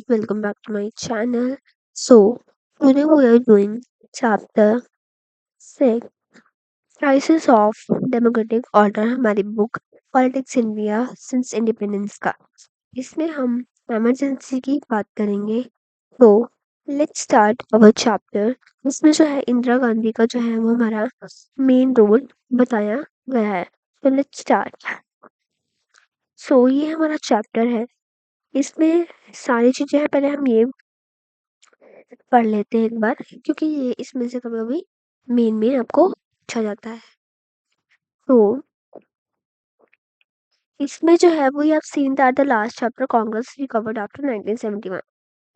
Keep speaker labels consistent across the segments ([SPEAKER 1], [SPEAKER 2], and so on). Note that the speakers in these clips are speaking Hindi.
[SPEAKER 1] welcome back to my channel. So, today we are doing chapter 6 Crisis of Democratic Order हमारी book politics India since independence का इसमें हम इमरजेंसी की बात करेंगे। तो लेट्स स्टार्ट अवर चैप्टर। इसमें जो है इंदिरा गांधी का जो है वो हमारा मेन रोल बताया गया है। तो लेट्स स्टार्ट। सो ये हमारा चैप्टर है। इसमें सारी चीजें हैं, पहले हम ये पढ़ लेते हैं एक बार, क्योंकि ये इसमें से कभी कभी मेन मेन आपको अच्छा जाता है। तो इसमें जो है वो आप seen that the last chapter Congress recovered after 1971।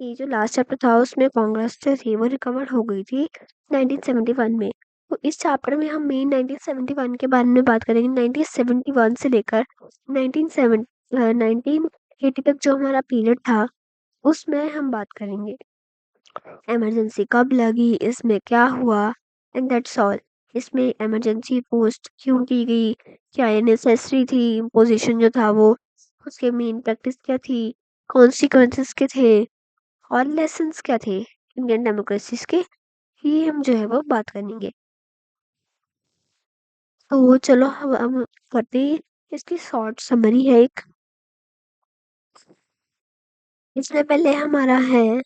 [SPEAKER 1] ये जो लास्ट चैप्टर था उसमें कांग्रेस जो थी वो रिकवर हो गई थी 1971 में। तो इस चैप्टर में हम मेन 1971 के बारे में बात करेंगे। 1971 से लेकर 1980 तक जो हमारा पीरियड था उसमें हम बात करेंगे इमरजेंसी कब लगी, इसमें क्या हुआ, एंड दैट्स ऑल। इसमें इमरजेंसी पोस्ट क्यों की गई, क्या ये नेसेसरी थी, पोजीशन जो था वो, उसके मेन प्रैक्टिस क्या थी, कॉन्सिक्वेंसेस के थे, और लेसन्स क्या थे इंडियन डेमोक्रेसीज के, ये हम जो है वो बात करेंगे। तो चलो हम करते हैं। इसकी शॉर्ट समरी है एक। इसमें पहले हमारा है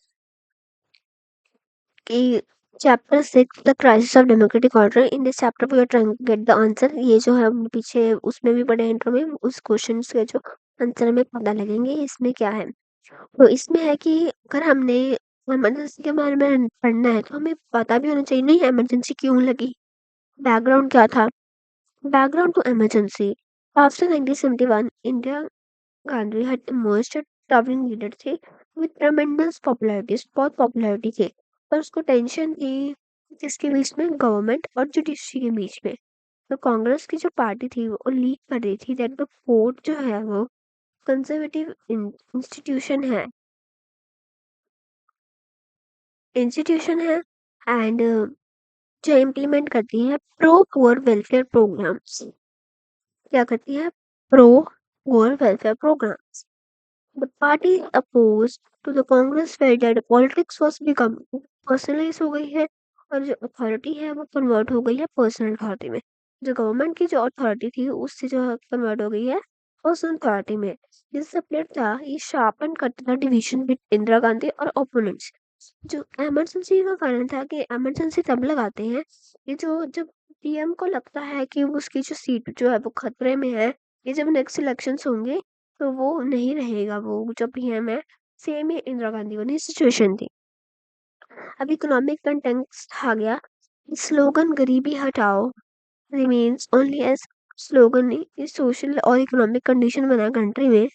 [SPEAKER 1] कि chapter 6 the crisis of democratic order. In this chapter we are trying to get the answer. ये जो है हम पीछे उसमें भी पढ़े इंट्रो में, उस क्वेश्चन के जो आंसर हमें पता लगेंगे इसमें क्या है। तो इसमें है कि अगर हमने इमरजेंसी के बारे में पढ़ना है तो हमें पता भी होना चाहिए नहीं इमरजेंसी क्यों लगी, बैकग्राउंड क्या था। Background to emergency. After 1971 India Gandhi had emerged a towering leader थे with tremendous popularity। बहुत पॉपुलैरिटी थी, पर उसको टेंशन थी किसके बीच में, गवर्नमेंट और जुडिशरी के बीच में। तो कांग्रेस की जो पार्टी थी वो लीड कर रही थी दैट द कोर्ट जो है वो कंजर्वेटिव इंस्टीट्यूशन है एंड जो इम्प्लीमेंट करती है प्रो पुअर वेलफेयर प्रोग्राम्स। क्या करती है, pro poor welfare programs. The party opposed to the Congress felt that politics was becoming personalise हो गई है और जो अथॉरिटी है वो कन्वर्ट हो गई है पर्सनल अथॉरिटी में। जो गवर्नमेंट की जो अथॉरिटी थी उससे जो है कन्वर्ट हो गई है पर्सनल अथॉरिटी में। जिससे प्लेट था ये शार्पन करता था डिवीजन बिट इंदिरा गांधी और ओपोनेंट्स। जो इमरजेंसी का कारण था कि इमरजेंसी तब लगाते हैं ये जो जब पीएम को लगता है कि उसकी जो सीट जो है वो खतरे में है। ये जब नेक्स्ट इलेक्शंस होंगे तो वो नहीं रहेगा, वो जो पीएम है। सेम ही इंदिरा गांधी वाली सिचुएशन थी। अब इकोनॉमिक कंटेक्स्ट आ गया। स्लोगन गरीबी हटाओ रिमेन्स ओनली एज स्लोगन ने इस सोशल और इकोनॉमिक कंडीशन बना कंट्री में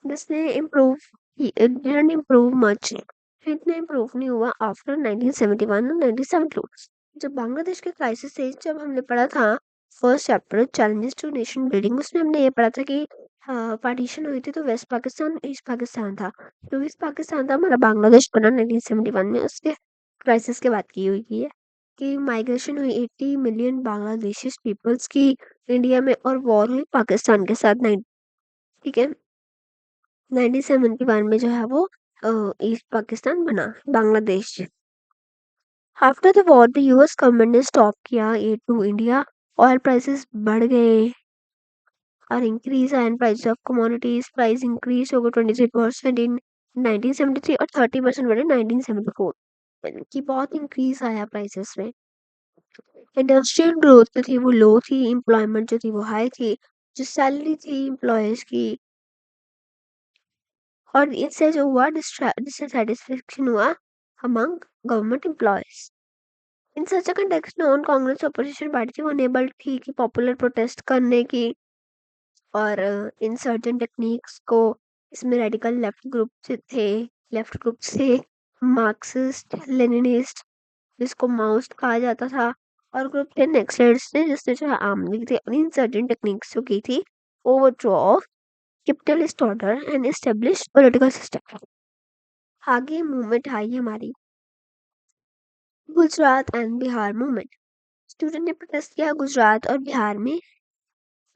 [SPEAKER 1] जिसने इम्प्रूव डिडंट इम्प्रूव मच। इतना इम्प्रूव नहीं हुआ आफ्टर 1971 और 1972। जब बांग्लादेश के क्राइसिस से जब हमने पढ़ा था first chapter challenges to nation building, उसमें हमने ये पढ़ा था कि पार्टीशन हुई थी तो वेस्ट पाकिस्तान ईस्ट पाकिस्तान था। तो ईस्ट पाकिस्तान था हमारा बांग्लादेश बना 1971 में। उसके क्राइसिस की बात की हुई है कि माइग्रेशन हुई 80 मिलियन बांग्लादेशी पीपल्स की इंडिया में, और वॉर हुई पाकिस्तान के साथ ठीक है 1971 में जो है वो ईस्ट पाकिस्तान बना Bangladesh. After the war the US government ने स्टॉप किया aid to India. Oil prices बढ़ गए और increase and price of commodities price increase हो गए 23% इन 1973 और 30% बढ़े 1974 की। बहुत इंक्रीज आया प्राइसेस में। इंडस्ट्रियल ग्रोथ जो थी वो लो थी, एम्प्लॉयमेंट जो थी वो हाई थी, जो सैलरी थी एम्प्लॉयज की, और इससे जो हुआ डिससेटिस्फेक्शन हुआ among government employees. In such a context non Congress opposition party थी वो अनेबल थी कि पॉपुलर प्रोटेस्ट करने की, और इंसर्जेंट टेक्निक्स को इसमें रेडिकल लेफ्ट ग्रुप थे मार्क्सिस्ट लेनिनिस्ट जिसको माओस्ट कहा जाता था, और ग्रुप थे नेक्सलिस्ट थे जिसने जो है आर्मी थे इंसर्जेंट टेक्निक्स जो की थी overthrow of capitalist order and establish political system. आगे मूवमेंट आई हमारी Gujarat and Bihar movement. Student ने प्रोटेस्ट किया गुजरात और बिहार में।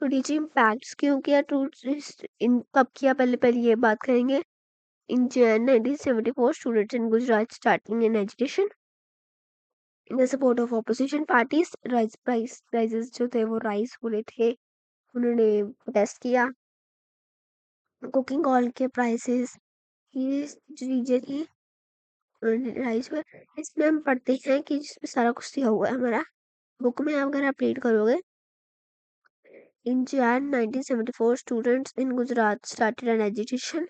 [SPEAKER 1] तो डीजी इम्पैक्ट्स क्यों किया, टूरिस्ट इन कब किया, पहले पहले ये बात करेंगे। In Jan 1974, students in Gujarat starting an agitation in the support of opposition parties. Prices जो थे वो राइज हो रहे थे, उन्होंने प्रोटेस्ट किया। कुकिंग ऑयल के प्राइसेस, ये जो चीजें थी उन्होंने राइज हुए। इसमें हम पढ़ते हैं कि जिसमें सारा कुछ दिया हुआ है हमारा बुक में, अगर आप रीड करोगे। In Jan 1974, students in Gujarat started an agitation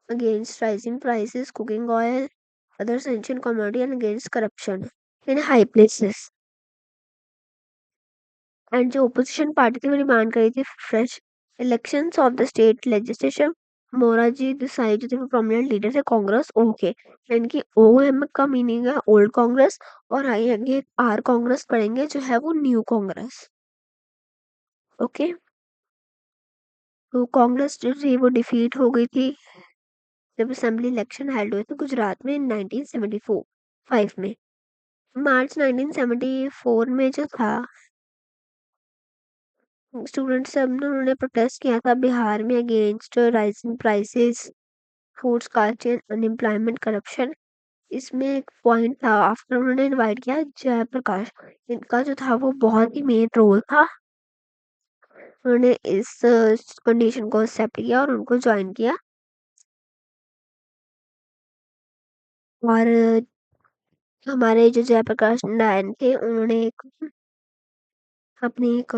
[SPEAKER 1] against rising prices, cooking oil, other essential commodity, and against corruption in high places. And जो ओपोजिशन पार्टी थी वो डिमांड करी थी fresh elections of the state legislation. Morarji Desai जो थे वो प्रोमिनेंट लीडर थे कांग्रेस ओ के। इनकी ओ एम का मीनिंग है ओल्ड कांग्रेस, और आगे आर कांग्रेस पढ़ेंगे जो है वो न्यू कांग्रेस। ओके, तो कांग्रेस जो थी वो डिफीट हो गई थी जब असेंबली इलेक्शन हेल्ड हुए थे गुजरात में 1974 5 में। मार्च 1974 में जो था स्टूडेंट सब ने उन्होंने प्रोटेस्ट किया था बिहार में against rising prices, food scarcity, unemployment, corruption. इसमें एक पॉइंट था, आफ्टर उन्होंने इनवाइट किया जयप्रकाश, इनका जो था वो बहुत ही मेन रोल था। उन्होंने इस कंडीशन को एक्सेप्ट किया और उनको ज्वाइन किया। और हमारे जो जयप्रकाश नारायण थे उन्होंने अपनी एक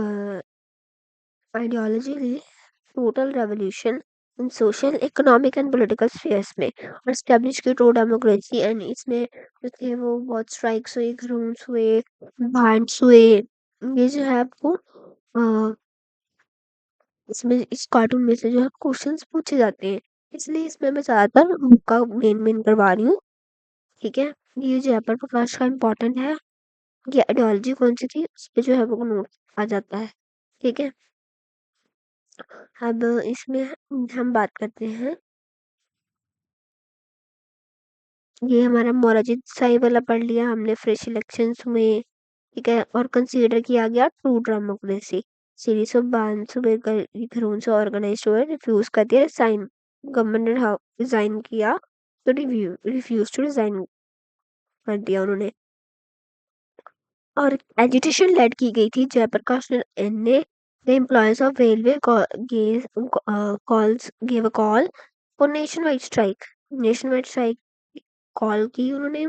[SPEAKER 1] आइडियोलॉजी ली, total revolution in social economic and political spheres में, और एस्टेब्लिश की ट्रू डेमोक्रेसी। एंड इसमें जो थे वो बहुत स्ट्राइक्स हुए, घरून्स हुए, भांड्स हुए। ये जो है आपको इसमें इस कार्टून में से जो है क्वेश्चंस पूछे जाते हैं, इसलिए इसमें मैं ज़्यादातर बुक का मेन करवा रही हूँ। ठीक है, ये जयपर प्रकाश का इम्पोर्टेंट है, ये आइडियोलॉजी कौन सी थी उस पर जो है वो नोट आ जाता है। ठीक है, अब इसमें हम बात करते हैं, ये हमारा मोरारजी देसाई वाला पढ़ लिया हमने, फ्रेश इलेक्शंस हुए। ठीक है, और कंसीडर किया गया ट्रू डेमोक्रेसी, सीरीज ऑफ बांस हुए, घरों से ऑर्गेनाइज हुए, रिफ्यूज कर दिया रिजाइन, गवर्नमेंट ने रिजाइन किया, तो रिफ्यूज टू रिजाइन कर दिया उन्होंने। और एजुटेशन लेड की गई थी जयप्रकाश ने the employees of railway calls give a call for nation wide strike, nation wide strike call की उन्होंने।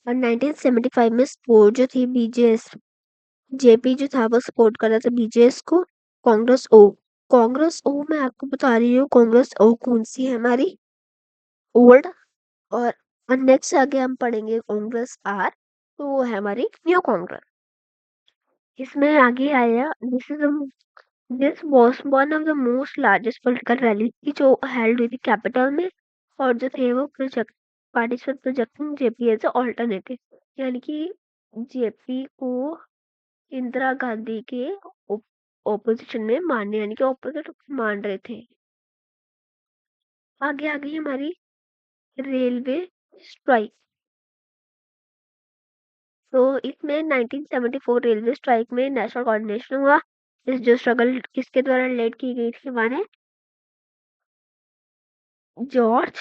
[SPEAKER 1] और 1975 में सपोर्ट जो थी बीजेएस, जेपी जो था वो सपोर्ट कर रहा था बीजेएस को। कांग्रेस ओ मैं आपको बता रही हूँ कांग्रेस ओ कौन सी है हमारी, ओल्ड। और नेक्स्ट आगे हम पढ़ेंगे कांग्रेस आर, तो वो है हमारी न्यू कांग्रेस। इसमें आगे आया this was one of the most largest political rally की जो हेल्ड हुई थी कैपिटल में, और जो थे वो project participate projecting JP as alternative, यानी कि जेपी को इंदिरा गांधी के ओपोजिशन में मानने, यानी कि ऑपोजिट मान रहे थे। आगे आ गई हमारी रेलवे स्ट्राइक। तो इसमें 1974 रेलवे स्ट्राइक में नेशनल कोऑर्डिनेशन हुआ। इस जो स्ट्रगल किसके द्वारा लेड की गई थी हमारे जॉर्ज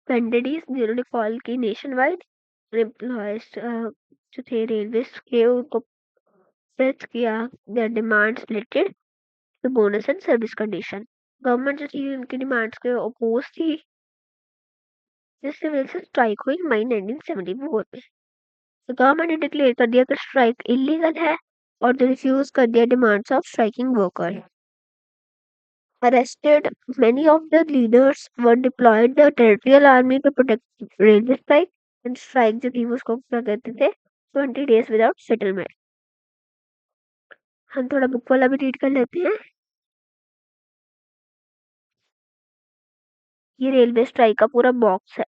[SPEAKER 1] फर्नांडिस, जिन्होंने कॉल की नेशन वाइड एम्प्लॉयज जो थे रेलवे के उनको प्रेस किया their demands related to bonus and service condition. Government जो थी उनकी डिमांड्स के अपोज थी, जिसकी वजह से स्ट्राइक हुई मई 1974 में। तो गवर्नमेंट ने डिक्लेयर कर दिया कि स्ट्राइक इलीगल है, और जो रिफ्यूज कर दिया demands of striking worker. Arrested, many of the leaders were deployed the territorial army to protect railway strike, and strike जो थी वो उसको क्या कहते थे 20 days without settlement। हम थोड़ा बुक वाला भी रीड कर लेते हैं। ये रेलवे स्ट्राइक का पूरा बॉक्स है।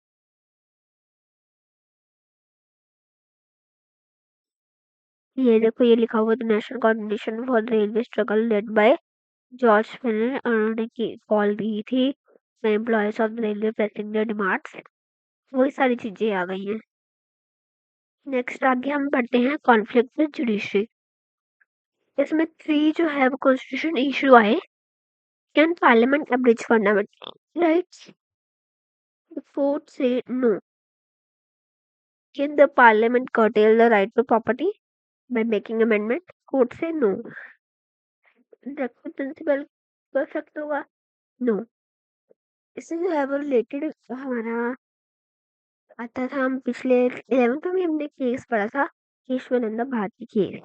[SPEAKER 1] ये देखो, ये लिखा हुआ the national coordination for railway struggle led by George Fernandes, उन्होंने की कॉल दी थी employees of the railway pressing their demands. वही सारी चीजें आ गई हैं। नेक्स्ट आगे हम पढ़ते हैं कॉन्फ्लिक्ट विद जुडिशरी। इसमें 3 जो है वो कॉन्स्टिट्यूशन इशू आए। Can parliament abridge fundamental rights, The fourth say no. Can the parliament curtail the right to property by making amendment? Court say no. Director principal कर सकते होगा? नो. इससे जो है वो रिलेटेड हमारा आता था, हम पिछले 11th में हमने केस पढ़ा था, केशवानंद भारती केस,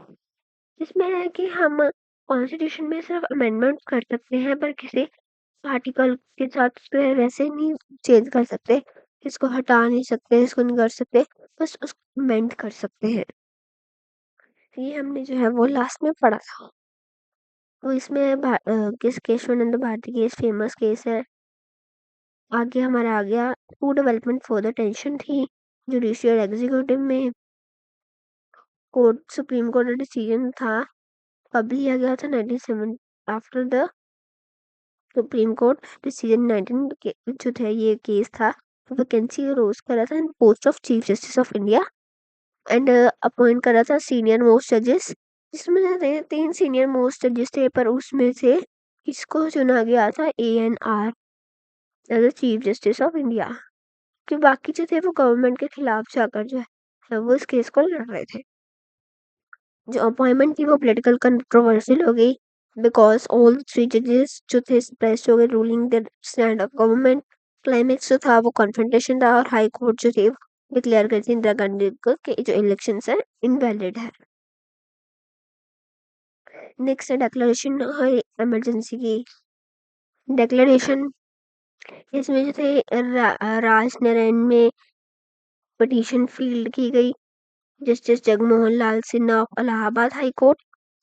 [SPEAKER 1] जिसमें है कि हम कॉन्स्टिट्यूशन में सिर्फ अमेंडमेंट कर सकते हैं पर किसी आर्टिकल के साथ उसको वैसे नहीं चेंज कर सकते, इसको हटा नहीं सकते, इसको नहीं कर सकते, बस उसको अमेंड कर सकते हैं. ये हमने जो है वो लास्ट में पढ़ा था. तो इसमें किस Kesavananda Bharati case famous case है. आगे हमारा आ गया टू डेवलपमेंट फर्दर टेंशन थी जुडिशियल एग्जीक्यूटिव में. कोर्ट सुप्रीम कोर्ट का डिसीजन था, कब लिया गया था? 1970. After the supreme court decision 19 के जो थे ये केस था, वैकेंसी रोज करा था in post of chief justice of India and appoint करा था सीनियर मोस्ट जजेस, जिसमें से 3 सीनियर मोस्ट जजेस थे, पर उसमें से किसको चुना गया था? ANR as chief justice of India. कि बाकी जो थे वो गवर्नमेंट के खिलाफ जाकर जो है वो इस केस को लड़ रहे थे. जो अपॉइंटमेंट थी वो पॉलिटिकल कंट्रोवर्शियल हो गई, बिकॉज ऑल 3 जजेस जो थे सप्रेस्ड हो गए ruling the stand of government. Climax जो था वो कॉन्फ्रंटेशन था और हाई कोर्ट जो थे डिक्लेयर कर दी इंदिरा गांधी को कि जो इलेक्शंस है इनवैलिड है. नेक्स्ट है डिक्लेरेशन इमरजेंसी की. डिक्लेरेशन इसमें जो थे राज नारायण में पिटीशन फील्ड की गई justice Jagmohan Lal Sinha of Allahabad high court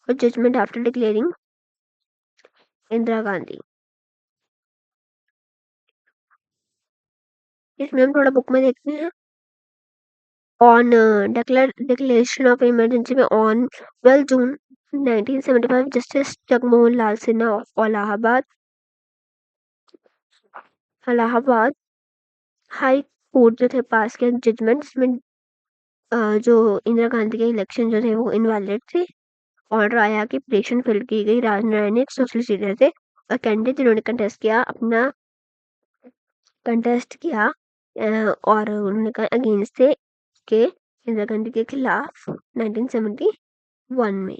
[SPEAKER 1] और judgment after declaring Indira Gandhi. इसमें हम थोड़ा बुक में देखते हैं. ऑन डिक्लेरेशन ऑफ इमरजेंसी में on 12 June 1975 justice Jagmohan Lal Sinha of Allahabad high court जो थे पास के जजमेंट जिसमें जो इंदिरा गांधी के इलेक्शन जो थे वो इनवैलिड थे. ऑर्डर आया कि पिटीशन फिल की गई. राजनारायण एक सोशलिस्ट लीडर थे और कैंडिडेट जिन्होंने कंटेस्ट किया और उन्होंने कहा अगेंस्ट थे के इंदिरा गांधी के खिलाफ 1971 में.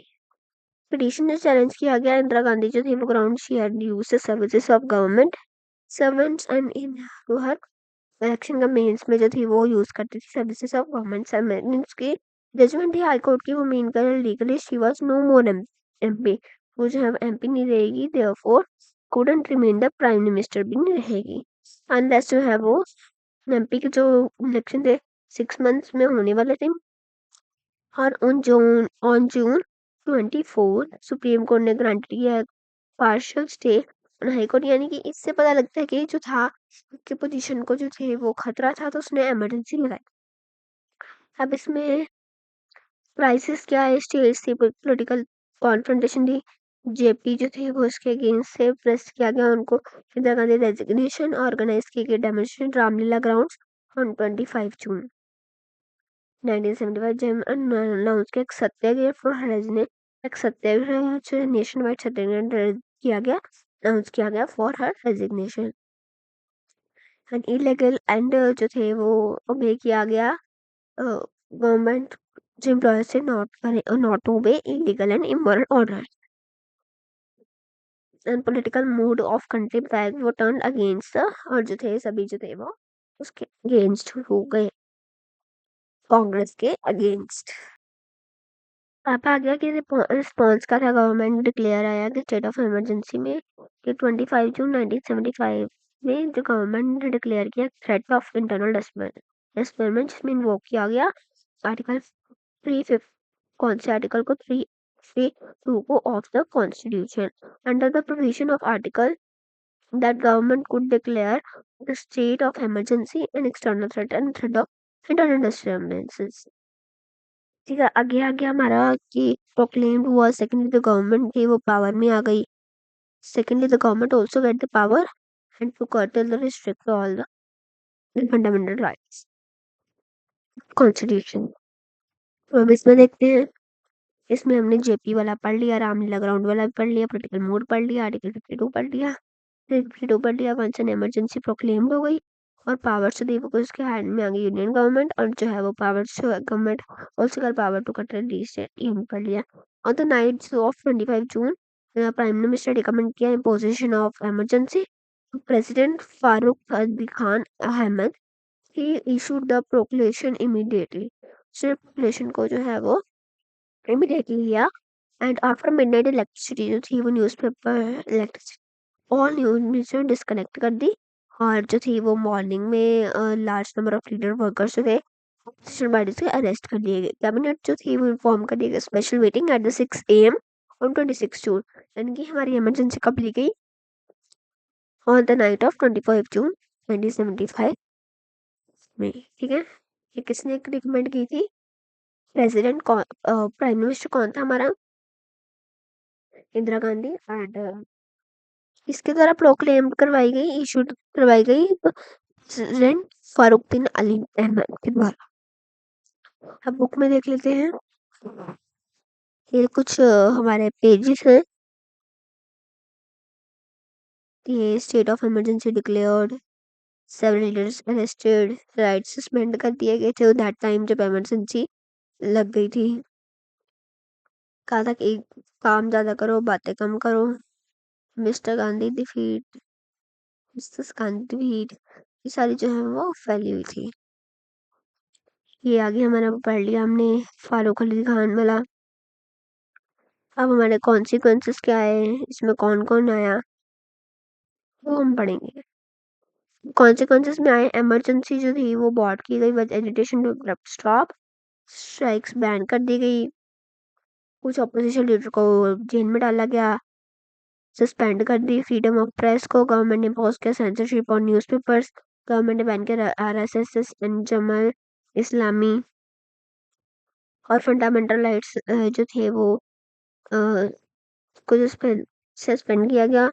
[SPEAKER 1] पिटीशन में चैलेंज किया गया इंदिरा गांधी जो थी वो ground she had used the services of government servants and in her election का मेंस में जो थी वो यूज करती थी सर्विसेज ऑफ गवर्नमेंट सर्वेंट्स की. जजमेंट थी हाई कोर्ट की, वो मीन कर legally she was no more MP. वो जो है एमपी नहीं रहेगी, therefore couldn't remain the prime minister भी नहीं रहेगी अनलेस जो है वो एमपी के जो इलेक्शन थे 6 मंथ्स में होने वाले थे. और ऑन जून 24 सुप्रीम कोर्ट ने ग्रांट किया partial stay on high court. यानी कि इससे पता लगता है कि जो था उसके पोजीशन को जो थे वो खतरा था तो उसने इमरजेंसी लगाई. अब इसमें क्राइसिस क्या है? स्टेज से पॉलिटिकल कॉन्फ्रंटेशन थी. जेपी जो थे वो इसके अगेंस्ट से प्रेस किया गया उनको. इंदिरा गांधी रेजिग्नेशन ऑर्गेनाइज की गई डेमोन्स्ट्रेशन रामलीला ग्राउंड्स ऑन 25 जून 1975 जब अनाउंस किया सत्याग्रह फॉर हर एक सत्याग्रह जो नेशन वाइड सत्याग्रह किया गया अनाउंस किया गया for her resignation. And illegal and जो थे वो ओबे किया गया गवर्नमेंट जो एम्प्लॉयर से not obey illegal and immoral order. And political mood off country bag वो टर्न अगेंस्ट और जो थे सभी जो थे वो उसके अगेंस्ट हो गए, कांग्रेस के अगेंस्ट. अब आ गया कि रिस्पॉन्स का था. गवर्नमेंट डिक्लेयर आया कि स्टेट ऑफ इमरजेंसी में कि 25 जून 1975 में जो गवर्नमेंट ने डिक्लेयर किया थ्रेट ऑफ इंटरनल डिस्मेंट जिसमें इन्वोक किया गया आर्टिकल 350. कौन से आर्टिकल को? 352 को of the constitution. Under the provision of article that government could declare the state of emergency and external threat and threat of internal disturbances. ठीक है, आगे आगे हमारा कि प्रोक्लेम्ड हुआ. सेकेंडली द गवर्नमेंट थी वो पावर में आ गई. Secondly the government also get the power and to curtail the restrict all the fundamental rights constitution. तो अब इसमें देखते हैं. इसमें हमने जेपी वाला पढ़ लिया, रामलीला ग्राउंड वाला भी पढ़ लिया, पोलिटिकल मोड पढ़ लिया, आर्टिकल 52 पढ़ लिया. 52 पढ़ लिया. वंस एन इमरजेंसी प्रोक्लेम्ड हो गई और पावर जो थी वो उसके हैंड में आ गई यूनियन गवर्नमेंट, और जो है वो पावर जो है government also power to cut reset ये हम पढ़ लिया। On the night of 25 June prime minister recommend किया imposition of emergency. President Farooq Ali Khan Ahmed ही इशूड द प्रोक्लेशन इमीडिएटली। सिर्फ प्रोक्लेशन को जो है वो इमीडिएटली लिया। एंड आफ्टर मिडनाइट इलेक्ट्रिसिटी जो थी वो न्यूज़पेपर इलेक्ट्रिसिटी ऑल न्यूज से डिस्कनेक्ट कर दी। और जो थी वो मॉर्निंग में large number of leader workers जो थे ऑपोजिशन पार्टी से अरेस्ट कर लिए गए। कैबिनेट जो थी वो इन्फॉर्म कर दिया गया special meeting at the 6 AM on 26 जून। यानी कि हमारी इमरजेंसी कब ली गई? ऑन द नाइट ऑफ 25 जून 1975 में। ठीक है, ये किसने रिकमेंड की थी? प्रेसिडेंट कौन, प्राइम मिनिस्टर कौन था हमारा? इंदिरा गांधी। एंड इसके द्वारा प्रोक्लेम करवाई गई, इशूड करवाई गई प्रेसिडेंट फारूक अली अहमद के द्वारा। अब बुक में देख लेते हैं, ये कुछ हमारे पेजेस हैं। ये state of emergency declared, several leaders arrested, rights suspend कर दिए गए थे दैट टाइम जब इमरजेंसी लग गई थी। कहा था कि काम ज्यादा करो बातें कम करो। Mister Gandhi defeat, Mrs Gandhi defeat, ये सारी जो है वो फैली हुई थी। ये आगे हमारा पढ़ लिया हमने फारूक अली खान वाला। अब हमारे कॉन्सिक्वेंसेस क्या है, इसमें कौन कौन आया वो हम पढ़ेंगे। कॉन्सिक्वेंसेस में आए, इमरजेंसी जो थी वो बॉट की गई, but agitation to stop, strikes ban कर दी गई, कुछ अपोजिशन लीडर को जेल में डाला गया, सस्पेंड कर दी फ्रीडम ऑफ प्रेस को, गवर्नमेंट ने इम्पोज किया सेंसरशिप ऑन न्यूज़पेपर्स, गवर्नमेंट ने बैन किया आरएसएस एंड जमाल इस्लामी, और फंडामेंटल राइट्स जो थे वो अ, को सस्पेंड किया गया।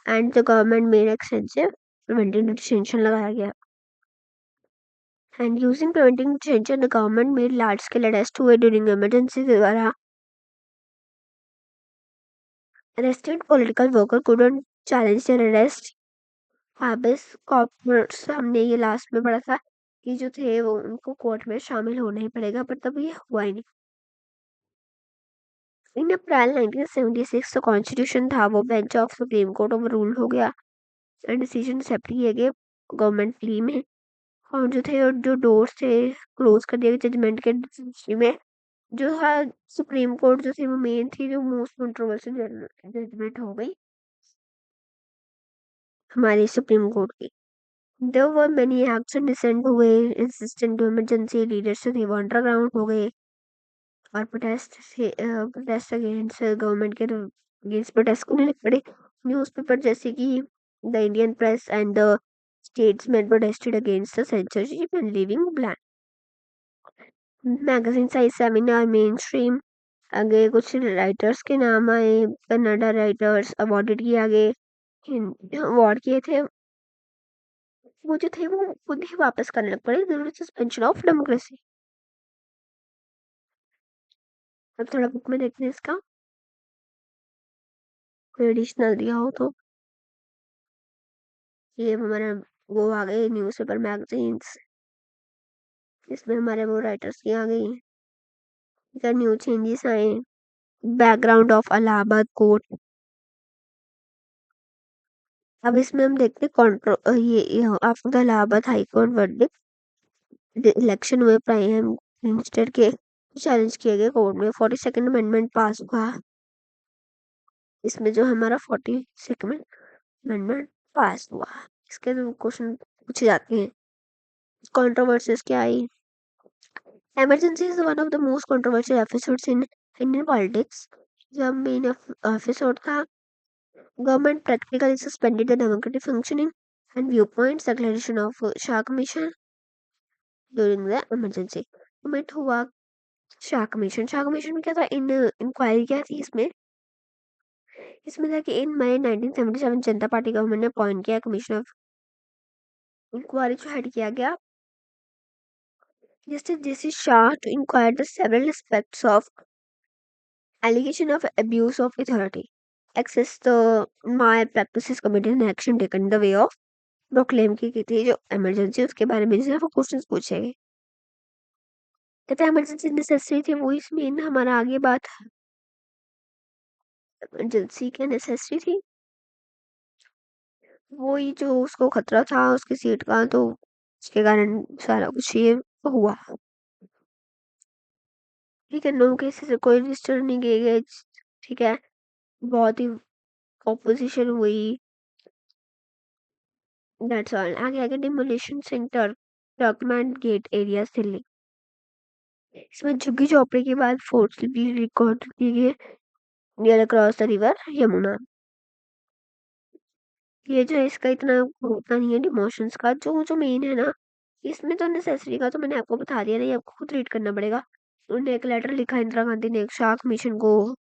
[SPEAKER 1] And the government made extensive preventive detention लगाया गया। And using preventive detention the government made large scale arrest हुए ड्यूरिंग इमरजेंसी के द्वारा। Arrested political worker couldn't challenge their arrest। Habeas corpus हमने ये लास्ट में पढ़ा था कि जो थे वो उनको कोर्ट में शामिल होना ही पड़ेगा, पर तब ये हुआ ही नहीं। इन अप्रैल 1976 जो कॉन्स्टिट्यूशन था वो bench of supreme court over rule हो गया एंड डिसीजन एक्सेप्ट किए गए गवर्नमेंट प्ली में। और जो थे और जो डोर्स थे क्लोज कर दिए गए जजमेंट के डिसीजन में। जो था सुप्रीम कोर्ट जो थी वो मेन थी, जो मोस्ट कंट्रोवर्शियल जजमेंट हो गई हमारी सुप्रीम कोर्ट की। There were many acts and dissent हुए, insistent to emergency leaders थे वो अंडरग्राउंड हो गए, और प्रोटेस्ट अगेंस्ट गवर्नमेंट के अगेंस्ट प्रोटेस्ट करने लग पड़े। न्यूज़पेपर जैसे कि the Indian press and the Statesman protested against the censorship and living blank. Magazine size Seminar Mainstream, आगे कुछ राइटर्स के नाम आए, कन्नड़ा राइटर्स अवॉर्डेड किए, आगे अवार्ड किए थे, वो जो थे वो खुद ही वापस करने लग पड़े, सस्पेंशन ऑफ डेमोक्रेसी। अब थोड़ा बुक में देखते हैं इसका, कोई एडिशनल दिया हो तो। ये हमारा वो आ गए न्यूज़पेपर मैगजीन्स, इसमें हमारे वो राइटर्स की आ गई, इधर न्यू चेंजेस आए, बैकग्राउंड ऑफ इलाहाबाद कोर्ट। अब इसमें हम देखते हैं ये after the Allahabad high court verdict, election हुए प्राइम मिनिस्टर के चैलेंज किए गए कोर्ट में, 42nd अमेंडमेंट पास हुआ। इसमें जो हमारा 42nd अमेंडमेंट पास हुआ, इसके जो क्वेश्चन पूछे जाते हैं, कंट्रोवर्सीज क्या आई। Emergency is one of the most controversial episodes in Indian politics. जब मेन एपिसोड था, government practically suspended the democratic functioning and viewpoints declaration of Shah Commission during the emergency. Moment हुआ शाह कमीशन। शाह कमीशन में क्या था, इन इंक्वायरी क्या थी इसमें? इसमें था कि इन मई 1977 जनता पार्टी गवर्नमेंट ने अपॉइंट किया कमीशन ऑफ इंक्वायरी जो हेड किया गया justice J C Shah to inquire the several aspects of allegation of abuse of authority, access the my practices committed and action taken in the way of proclaim की थी जो इमरजेंसी उसके बारे में जो है वो क्वेश्चंस पूछे गए। कहते हैं इमरजेंसी नेसेसरी थी, वो इसमें ना हमारा आगे बात इमरजेंसी क्या नेसेसरी थी, वही जो उसको खतरा था उसकी सीट का, तो उसके कारण सारा कुछ ये हुआ। ठीक है, नो केसेस से कोई रजिस्टर नहीं किए गए। ठीक है, बहुत ही ऑपोजिशन हुई। That's all. आगे आगे demolition centre document gate area sealing, इसमें झुग्गी झोपड़ी के बाद फोर्सफुली रिकॉर्ड किए गए near across the river Yamuna. ये जो है इसका इतना होता नहीं है डिमोशंस का, जो जो मेन है ना इसमें तो नेसेसरी का तो मैंने आपको बता दिया, नहीं आपको खुद रीड करना पड़ेगा। उन्होंने एक लेटर लिखा इंदिरा गांधी ने एक शाख मिशन को,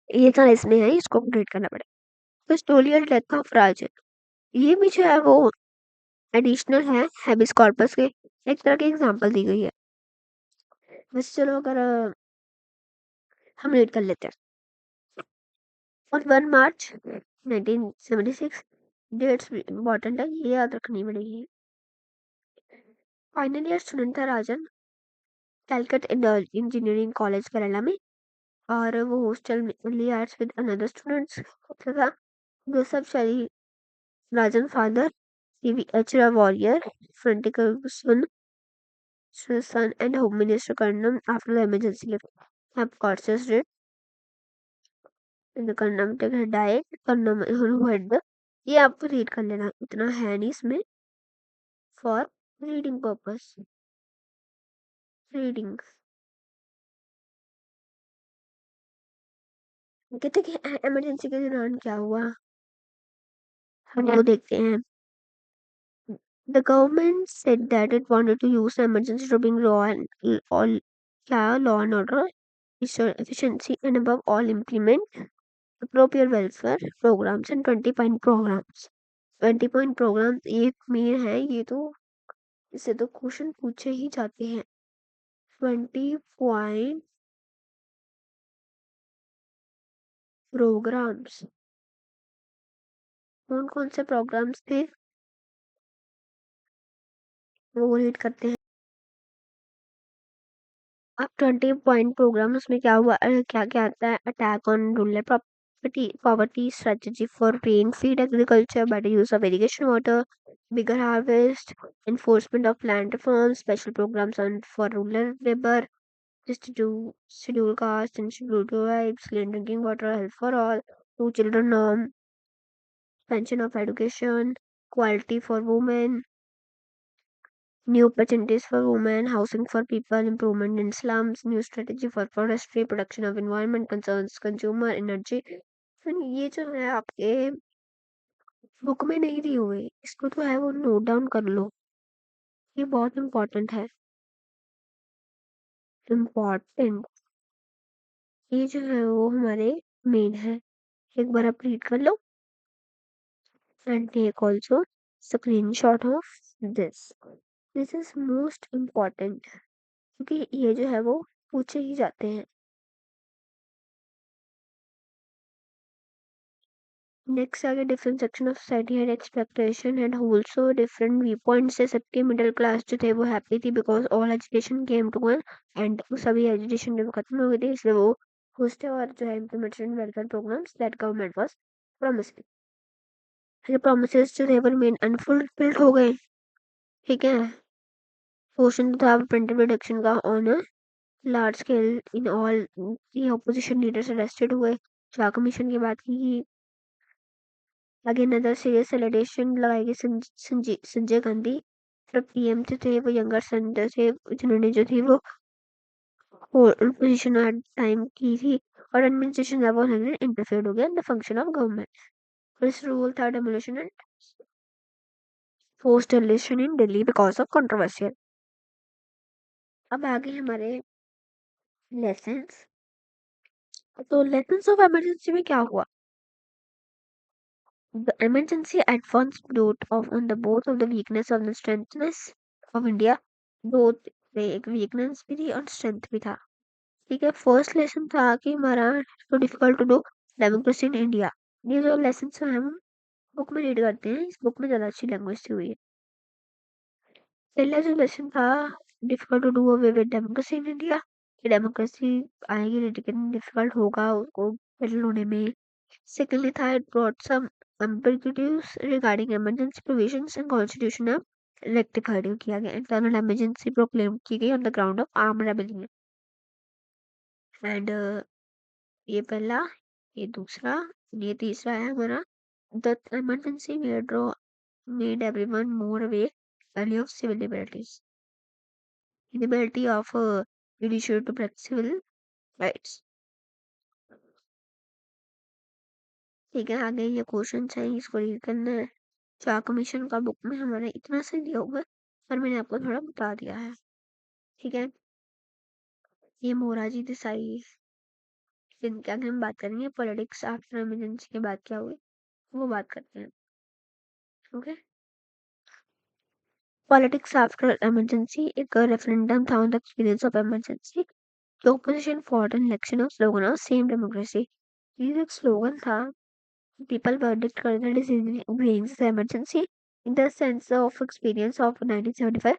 [SPEAKER 1] ये था इसमें है, इसको रीड करना पड़ेगा। कस्टोलियल डेथ ऑफ राजन, ये भी जो है वो एडिशनल है हैबिस कॉर्पस के एक तरह की एग्जांपल दी गई है। वैसे चलो अगर हम रीड कर लेते हैं। और 1 मार्च 1976 डेट्स इम्पोर्टेंट है, ये याद रखनी पड़ेगी। फाइनल ईयर स्टूडेंट था राजन, कैलकट इंजीनियरिंग कॉलेज केरला में, और वो हॉस्टल में only arts with another students तथा जोसेफ शरी राजन फादर सीवी एचरा वॉरियर फ्रंटिकल son and home minister Karnam after the emergency lift have courses read in the Karnam had died Karnam who had the, ये आपको रीड कर लेना, इतना है नहीं इसमें, फॉर रीडिंग पर्पस रीडिंग। कहते कि इमरजेंसी के दौरान क्या हुआ, हम वो देखते हैं। The government said that it wanted to use the emergency to bring law and order, ensure efficiency, and above all implement appropriate welfare programs and 20-point programs. 20-point programs ये मेन है, ये तो इससे तो क्वेश्चन पूछे ही जाते हैं। 20-point programs कौन कौन से प्रोग्राम्स थे वो रीड करते हैं। अब 20-point प्रोग्राम उसमें क्या हुआ, क्या क्या आता है, attack on rural property poverty strategy for rain feed agriculture better use of irrigation water bigger harvest enforcement of land reforms special programs on for rural labor schedule caste and scheduled tribes clean drinking water health for all 2 children norm expansion of education quality for women new opportunities for women, housing for people, improvement in slums, new strategy for forestry, protection of environment, concerns consumer energy। फिर ये जो है आपके बुक में नहीं दी हुई, इसको तो है वो नोट डाउन कर लो, ये बहुत इम्पोर्टेंट है। इम्पोर्टेंट ये जो है वो हमारे मेन है, एक बार आप रीड कर लो and take also screenshot of this this is most important, क्योंकि ये जो है वो पूछे ही जाते हैं। नेक्स्ट आगे different section of society had expectation and also different view point से सबके मिडिल क्लास जो थे वो हैप्पी थी because all education came to an end सभी एजुकेशन जब खत्म हो गई थी, इसलिए वो खुश थे। और जो है implementation welfare programmes that government was promising, ये प्रोमिसेस जो थे वो मेन अनफुलफिल्ड हो गए। ठीक है, पोर्शन था प्रिंटेड रिडक्शन का on large scale in all, ये ऑपोजिशन लीडर्स अरेस्टेड हुए। शाह कमीशन की बात की, आगे नजर सीरियस एलिगेशन लगाई गई संजय गांधी जो पीएम थे वो यंगर सन थे जिन्होंने जो थी वो पोजीशन एट टाइम की थी, और एडमिनिस्ट्रेशन लेवल इंटरफेयर हो गया in the function of government. First rule था demolition and forced demolition in Delhi because of controversial. अब आगे हमारे लेसन्स, तो लेसन्स ऑफ इमरजेंसी में क्या हुआ। The emergency advance built off on the both of the weakness of the strengthness of India, both में एक वीकनेस भी थी और स्ट्रेंथ भी था। ठीक है, फर्स्ट लेसन था कि हमारा difficult to do democracy in India, ये जो लेसन है बुक में रीड करते हैं, इस बुक में ज़्यादा अच्छी लैंग्वेज दी हुई है। पहला जो लेसन था, difficult to do away with democracy in India, कि डेमोक्रेसी आएगी लेकिन डिफिकल्ट होगा उसको सेटल होने में। सेकेंडली था, it brought some ambiguities regarding emergency provisions and constitution of rectified किया गया, इंटरनल emergency प्रोक्लेम की गई on the ground of arm rebellion. And ये पहला, ये दूसरा, ये तीसरा है हमारा, the emergency made everyone more aware value of civil liberties, inability of judiciary to practice civil rights। ठीक है, आगे ये क्वेश्चन है, इसको रीड करना है। चार कमीशन का बुक में हमारे इतना से दिया हुआ है, पर मैंने आपको थोड़ा बता दिया है। ठीक है, ये मोरारजी देसाई, जिनके आगे हम बात करेंगे पॉलिटिक्स आफ्टर इमरजेंसी के बाद क्या हुई, वो बात करते हैं। ओके, पॉलिटिक्स आफ्टर इमरजेंसी एक रेफरेंडम था on the experience of emergency. The opposition fought an election of slogan of same democracy। ये एक स्लोगन था, people verdict कर the decision agreeing the emergency in the sense of experience of 1975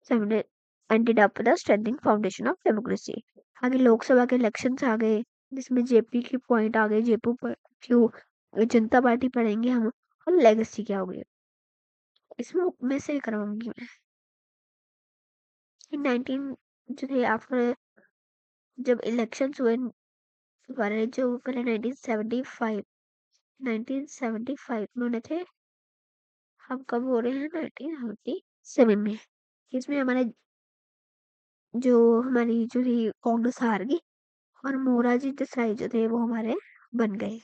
[SPEAKER 1] 7 ended up with the strengthening foundation of democracy। आगे लोकसभा के इलेक्शंस आ गए, जिसमें जेपी की पॉइंट आ गई, जेपी पर क्यों जनता पार्टी पढ़ेंगे हम, और लेगेसी क्या हो गई, इसमें में से कराऊंगी मैं। 19 जो थे आफ्टर, जब इलेक्शंस हुए हमारे जो पहले 1975 में होने थे, हम कब हो रहे हैं 1977 में। इसमें हमारे जो हमारी जो थी कांग्रेस हार गई, और मोरारजी देसाई जो थे वो हमारे बन गए।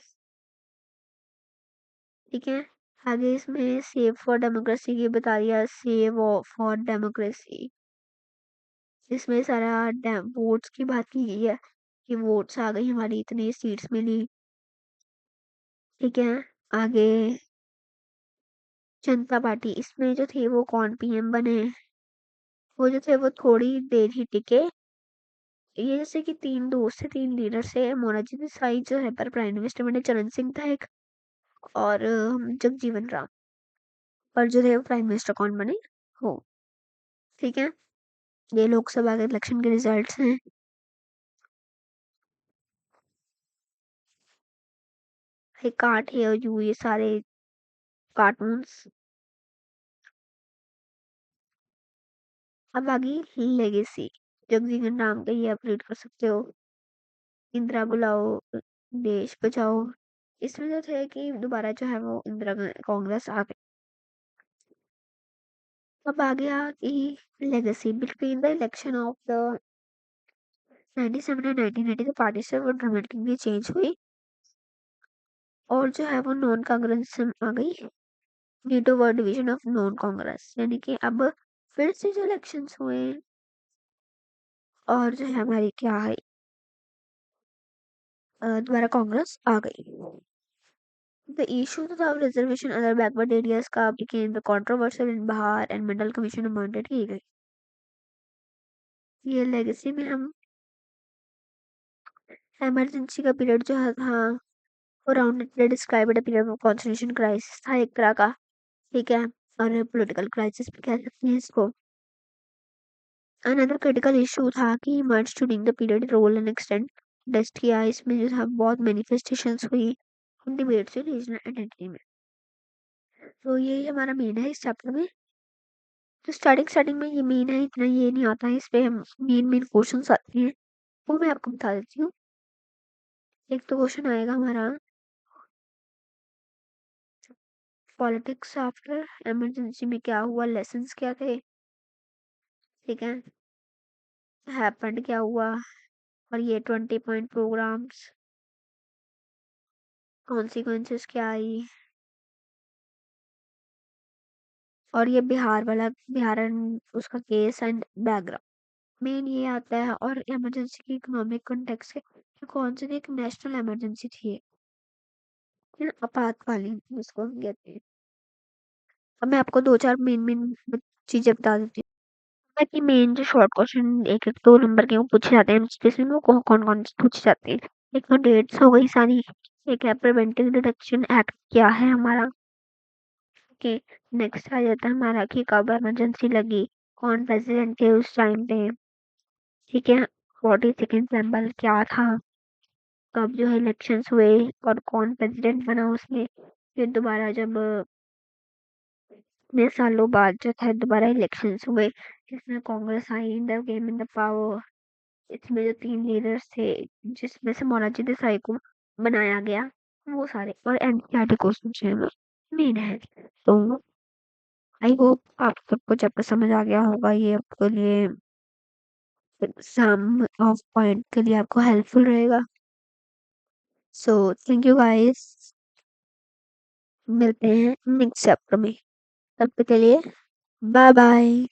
[SPEAKER 1] ठीक है, आगे इसमें सेव फॉर डेमोक्रेसी की बता दिया, सेव फॉर डेमोक्रेसी, इसमें सारा वोट्स की बात की गई है कि वोट्स आ गई हमारी, इतनी सीट्स मिली। ठीक है, आगे जनता पार्टी, इसमें जो थे वो कौन पीएम बने, वो जो थे वो थोड़ी देर ही टिके। ये जैसे कि तीन दोस्त थे, तीन लीडर से, मोरारजी देसाई जो है पर प्राइम मिनिस्टर बने, चरण सिंह था एक, और जगजीवन राम, और जो थे वो प्राइम मिनिस्टर कौन बने, हो। ठीक है, ये लोकसभा के इलेक्शन के रिजल्ट्स हैं। ये काट है यू, ये सारे कार्टून्स। अब आ गई लेगेसी, जगजीवन राम का ये आप रीड कर सकते हो, इंदिरा बुलाओ, देश बचाओ। इसमें जो थे कि दोबारा जो है वो इंदिरा कांग्रेस आ गई। अब आ गया कि legacy, between the election of the 97 और 1980 द पार्टी से वो ड्रामेटिकली चेंज हुई, और जो है वो नॉन कांग्रेसिज्म आ गई, due to word division of non Congress, यानी कि अब फिर से जो इलेक्शंस हुए, और जो है हमारी क्या है, दोबारा कांग्रेस आ गई। The issues of reservation other backward areas का became the controversial in Bihar and Mandal Commission appointed की गई। ये लेगेसी में हम इमरजेंसी का पीरियड जो है था, around describe a period of constitution crisis था एक तरह का। ठीक है, और पॉलिटिकल क्राइसिस भी कह सकते हैं इसको। अनदर क्रिटिकल इशू था कि merge during the period role and extend test किया, इसमें जो था बहुत मैनिफेस्टेशंस हुई डिबेट से रीजनल आइडेंटिटी में। तो यही हमारा मेन है इस चैप्टर में। तो स्टार्टिंग में ये मेन है, इतना ये नहीं आता है, इस पे हम मेन क्वेश्चंस आते हैं, वो मैं आपको बता देती हूँ। एक तो क्वेश्चन आएगा हमारा, पॉलिटिक्स आफ्टर इमरजेंसी में क्या हुआ, लेसन्स क्या थे। ठीक है, हैपेंड क्या हुआ, और ये 20 पॉइंट प्रोग्राम्स, कॉन्सिक्वेंसेस क्या आई, और ये बिहार वाला, बिहार एंड उसका केस एंड बैकग्राउंड, मेन ये आता है। और इमरजेंसी की इकोनॉमिक कॉन्टेक्स्ट है कि कौन सी एक नेशनल इमरजेंसी थी, आपातकालीन जिसको हम कहते हैं। अब मैं आपको दो चार मेन चीजें बता देती हूँ, ताकि मेन जो शॉर्ट क्वेश्चन एक एक 2 नंबर के वो पूछे जाते हैं, स्पेसिफिक वो कौन कौन कौन से पूछे जाते हैं। एक तो डेट्स हो गई सारी, एक है प्रिवेंटिव डिटेक्शन एक्ट क्या है हमारा, ओके, नेक्स्ट आ जाता है हमारा कि कब इमरजेंसी लगी, कौन प्रेसिडेंट थे उस टाइम पे, ठीक है, 42nd सितंबर क्या था, कब जो है इलेक्शंस हुए और कौन प्रेसिडेंट बना उसमें, फिर दोबारा जब इतने सालों बाद जो था दोबारा इलेक्शंस हुए, इसमें कांग्रेस आई in the game in the power, इसमें जो 3 लीडर्स थे जिसमें से मोरारजी देसाई को बनाया गया, वो सारे और एनसीईआरटी क्वेश्चन मेन है। तो आई होप आप सबको जब समझ आ गया होगा, ये आपके लिए एग्जाम ऑफ पॉइंट के लिए आपको हेल्पफुल रहेगा। सो थैंक यू गाइस, मिलते हैं नेक्स्ट चैप्टर में, तब तक के लिए बाय बाय।